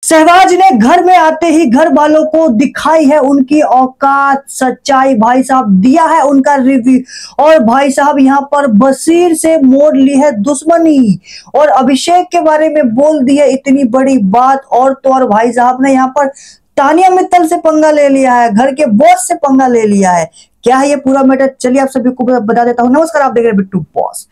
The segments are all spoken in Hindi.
शहबाज ने घर में आते ही घर वालों को दिखाई है उनकी औकात सच्चाई। भाई साहब दिया है उनका रिव्यू। और भाई साहब यहाँ पर बशीर से मोड़ ली है दुश्मनी और अभिषेक के बारे में बोल दी है इतनी बड़ी बात। और तो और भाई साहब ने यहाँ पर तानिया मित्तल से पंगा ले लिया है, घर के बॉस से पंगा ले लिया है। क्या है ये पूरा मैटर, चलिए आप सभी को बता देता हूं। नमस्कार, आप देख रहे हैं बिट्टू बॉस।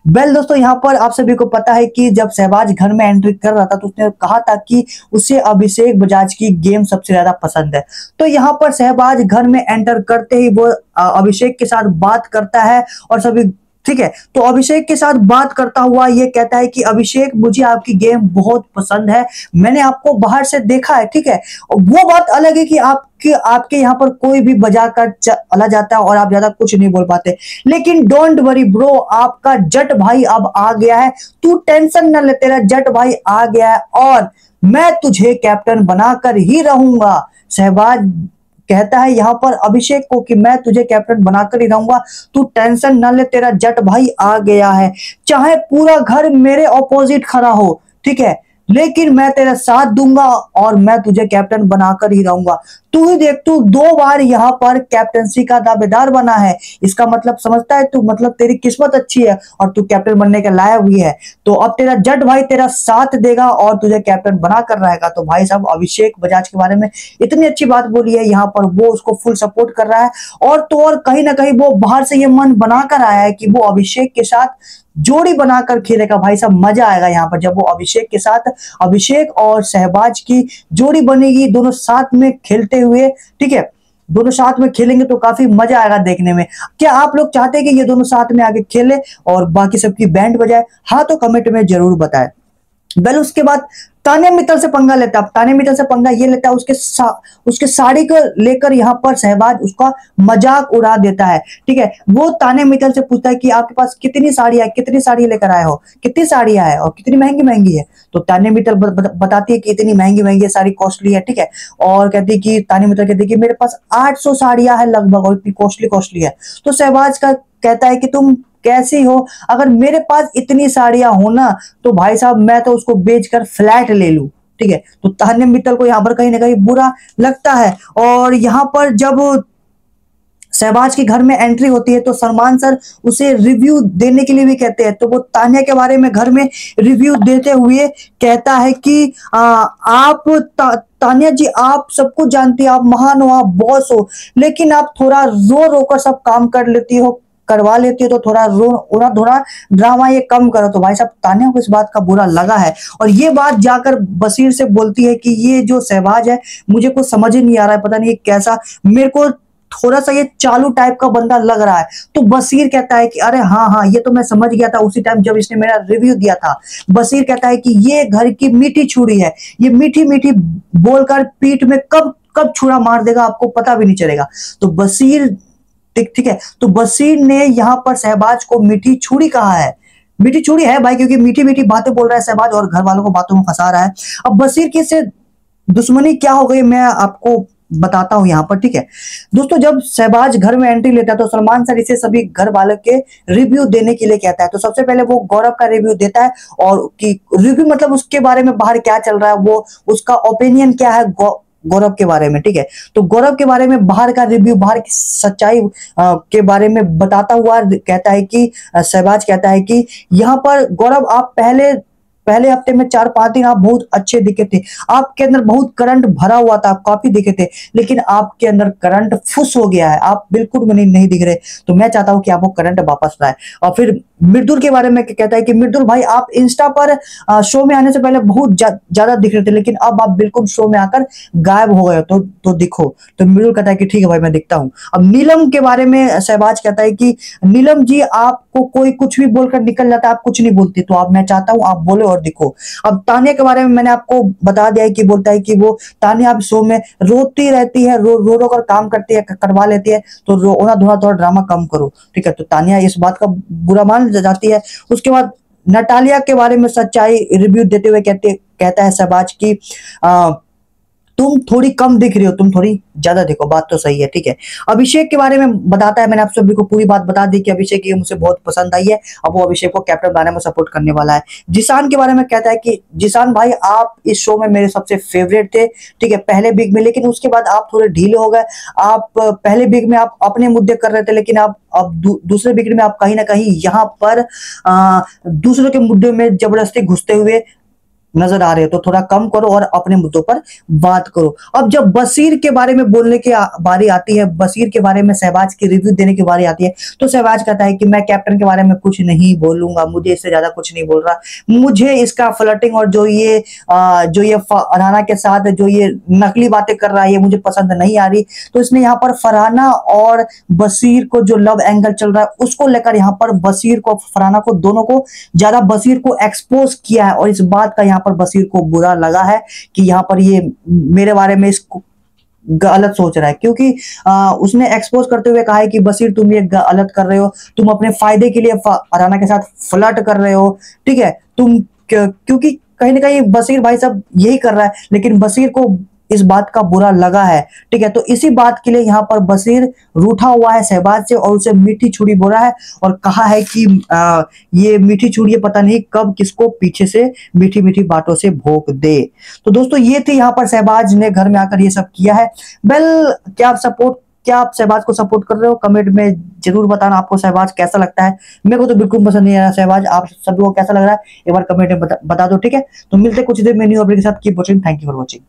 वेल दोस्तों, यहाँ पर आप सभी को पता है कि जब शहबाज घर में एंट्री कर रहा था तो उसने कहा था कि उसे अभिषेक बजाज की गेम सबसे ज्यादा पसंद है। तो यहाँ पर शहबाज घर में एंटर करते ही वो अभिषेक के साथ बात करता है और सभी ठीक है। तो अभिषेक के साथ बात करता हुआ ये कहता है कि अभिषेक मुझे आपकी गेम बहुत पसंद है, मैंने आपको बाहर से देखा है, ठीक है। वो बात अलग है कि आपके यहाँ पर कोई भी बजा कर चला जाता है और आप ज्यादा कुछ नहीं बोल पाते, लेकिन डोंट वरी ब्रो, आपका जट भाई अब आ गया है, तू टेंशन न ले, तेरा जट भाई आ गया है और मैं तुझे कैप्टन बनाकर ही रहूंगा। शहबाज कहता है यहाँ पर अभिषेक को कि मैं तुझे कैप्टन बनाकर ही रहूंगा, तू टेंशन न ले, तेरा जट भाई आ गया है। चाहे पूरा घर मेरे ऑपोजिट खड़ा हो, ठीक है, लेकिन मैं तेरा साथ दूंगा और मैं तुझे कैप्टन बनाकर ही रहूंगा। तू ही देख, तू 2 बार यहाँ पर कैप्टनसी का दावेदार बना है, इसका मतलब समझता है तू, मतलब तेरी किस्मत अच्छी है और तू कैप्टन बनने के लायक भी है। तो अब तेरा जट भाई तेरा साथ देगा और तुझे कैप्टन बना कर रहेगा। तो भाई साहब अभिषेक बजाज के बारे में इतनी अच्छी बात बोली है, यहाँ पर वो उसको फुल सपोर्ट कर रहा है। और तो और कहीं ना कहीं वो बाहर से ये मन बनाकर आया है कि वो अभिषेक के साथ जोड़ी बनाकर खेलेगा। भाई साहब मजा आएगा यहाँ पर जब वो अभिषेक के साथ, अभिषेक और शहबाज की जोड़ी बनेगी, दोनों साथ में खेलते हुए, ठीक है, दोनों साथ में खेलेंगे तो काफी मजा आएगा देखने में। क्या आप लोग चाहते हैं कि ये दोनों साथ में आगे खेले और बाकी सबकी बैंड बजाए? हाँ तो कमेंट में जरूर बताएं। वेल उसके बाद तानिया मित्तल से पंगा लेता है। तानिया मित्तल से पंगा ये लेता है उसके साड़ी को लेकर यहाँ पर शहबाज उसका मजाक उड़ा देता है, ठीक है। वो तानिया मित्तल से पूछता है कि आपके पास कितनी साड़ी है, कितनी साड़ी लेकर आए हो, कितनी साड़ियां है और कितनी महंगी महंगी है। तो तानिया मित्तल बताती है कि इतनी महंगी महंगी है, साड़ी कॉस्टली है, ठीक है। और कहती है कि तानिया मित्तल कहती है कि मेरे पास 800 साड़ियां है लगभग और इतनी कॉस्टली है। तो शहबाज का कहता है कि तुम कैसी हो, अगर मेरे पास इतनी साड़ियां हो ना तो भाई साहब मैं तो उसको बेचकर फ्लैट ले लूं, ठीक है। तो तानिया मित्तल को यहाँ पर कहीं ना कहीं बुरा लगता है। और यहाँ पर जब शहबाज के घर में एंट्री होती है तो सलमान सर उसे रिव्यू देने के लिए भी कहते हैं। तो वो तानिया के बारे में घर में रिव्यू देते हुए कहता है कि तानिया जी आप सब कुछ जानती है, आप महान हो, आप बॉस हो, लेकिन आप थोड़ा रो रो कर सब काम करवा लेती हो, तो थोड़ा ड्रामा ये कम करो। तो भाई साहब तानिया को इस बात का बुरा लगा है और ये बात जाकर बशीर से बोलती है कि ये जो शहबाज है मुझे कुछ समझ ही नहीं आ रहा है, पता नहीं कैसा, मेरे को थोड़ा सा ये चालू टाइप का बंदा लग रहा है। तो बशीर कहता है कि अरे हाँ ये तो मैं समझ गया था उसी टाइम जब इसने मेरा रिव्यू दिया था। बशीर कहता है कि ये घर की मीठी छुरी है, ये मीठी मीठी बोलकर पीठ में कब छुरा मार देगा आपको पता भी नहीं चलेगा। तो बशीर ठीक है, तो बशीर ने यहाँ पर शहबाज को मीठी छुरी कहा है। मीठी छुरी है भाई, क्योंकि मीठी मीठी बातें बोल रहा है शहबाज और घर वालों को बातों में फंसा रहा है। अब बशीर की से दुश्मनी क्या हो गई मैं आपको बताता हूं यहाँ पर, ठीक है दोस्तों। जब शहबाज घर में एंट्री लेता है तो सलमान सर इसे सभी घर वालों के रिव्यू देने के लिए कहता है। तो सबसे पहले वो गौरव का रिव्यू देता है और कि रिव्यू मतलब उसके बारे में बाहर क्या चल रहा है, वो उसका ओपिनियन क्या है गौरव के बारे में, ठीक है। तो गौरव के बारे में बाहर का रिव्यू, बाहर की सच्चाई के बारे में बताता हुआ कहता है कि शहबाज कहता है कि यहाँ पर गौरव आप पहले हफ्ते में 4-5 दिन आप बहुत अच्छे दिखे थे, आपके अंदर बहुत करंट भरा हुआ था, आप काफी दिखे थे, लेकिन आपके अंदर करंट फुस हो गया है, आप बिल्कुल नहीं दिख रहे। तो मैं चाहता हूं कि आप वो करंट वापस लाए। और फिर मृदुल के बारे में कहता है कि मृदुल भाई आप इंस्टा पर शो में आने से पहले बहुत ज्यादा दिख रहे थे, लेकिन अब आप बिल्कुल शो में आकर गायब हो गए, तो दिखो। तो मृदुल कहता है कि ठीक है भाई मैं दिखता हूँ। अब नीलम के बारे में शहबाज कहता है कि नीलम जी आपको कोई कुछ भी बोलकर निकल जाता है, आप कुछ नहीं बोलती, तो अब मैं चाहता हूँ आप बोले और दिखो। अब तानिया के बारे में मैंने आपको बता दिया है कि बोलता है कि वो तानिया अब शो में रोती रहती है, रो कर काम करती है, करवा लेती है, तो रोना धोना थोड़ा ड्रामा कम करो, ठीक है। तो तानिया इस बात का बुरा मान जाती है। उसके बाद नटालिया के बारे में सच्चाई रिव्यू देते हुए कहता है शहबाज की तुम थोड़ी कम दिख रही हो, तुम थोड़ी ज्यादा देखो, बात तो सही है, ठीक है। अभिषेक के बारे में बताता है, मैंने आप सभी को पूरी बात बता दी कि अभिषेक ये मुझे बहुत पसंद आई है, अब वो अभिषेक को कैप्टन बनाने में सपोर्ट करने वाला है। जिशान के बारे में कहता है कि जिशान भाई आप इस शो में मेरे सबसे फेवरेट थे, ठीक है, पहले बिग में, लेकिन उसके बाद आप थोड़े ढीले हो गए। आप पहले बिग में आप अपने मुद्दे कर रहे थे, लेकिन आप अब दूसरे बिग में आप कहीं ना कहीं यहाँ पर दूसरों के मुद्दे में जबरदस्ती घुसते हुए नजर आ रहे हो, तो थोड़ा कम करो और अपने मुद्दों पर बात करो। अब जब बशीर के बारे में बोलने की बारी आती है, बशीर के बारे में शहबाज की रिव्यू देने की बारी आती है, तो शहबाज कहता है कि मैं कैप्टन के बारे में कुछ नहीं बोलूंगा, मुझे इससे ज्यादा कुछ नहीं बोल रहा, मुझे इसका फ्लर्टिंग और जो ये फरहाना के साथ जो ये नकली बातें कर रहा है ये मुझे पसंद नहीं आ रही। तो इसने यहाँ पर फरहाना और बशीर को जो लव एंगल चल रहा है उसको लेकर यहाँ पर बशीर को, फरहाना को, दोनों को ज्यादा बशीर को एक्सपोज किया है, और इस बात का यहाँ पर बशीर को बुरा लगा है कि यहाँ पर ये मेरे बारे में इसको गलत सोच रहा है, क्योंकि उसने एक्सपोज करते हुए कहा है कि बशीर तुम ये गलत कर रहे हो, तुम अपने फायदे के लिए फरहाना के साथ फ्लर्ट कर रहे हो, ठीक है, तुम क्योंकि कहीं ना कहीं बशीर भाई साहब यही कर रहा है, लेकिन बशीर को इस बात का बुरा लगा है, ठीक है। तो इसी बात के लिए यहाँ पर बशीर रूठा हुआ है शहबाज से और उसे मीठी छुरी बोला है और कहा है कि ये मीठी छुरी पता नहीं कब किसको पीछे से मीठी मीठी बातों से भोंक दे। तो दोस्तों ये थी यहाँ पर शहबाज ने घर में आकर ये सब किया है। वेल, क्या आप शहबाज को सपोर्ट कर रहे हो? कमेंट में जरूर बताना आपको शहबाज कैसा लगता है। मेरे को तो बिल्कुल पसंद नहीं आया शहबाज, आप सभी को कैसा लग रहा है एक बार कमेंट में बता दो, ठीक है। तो मिलते कुछ देर में न्यू अपडेट के साथ। Keep watching, thank you for watching.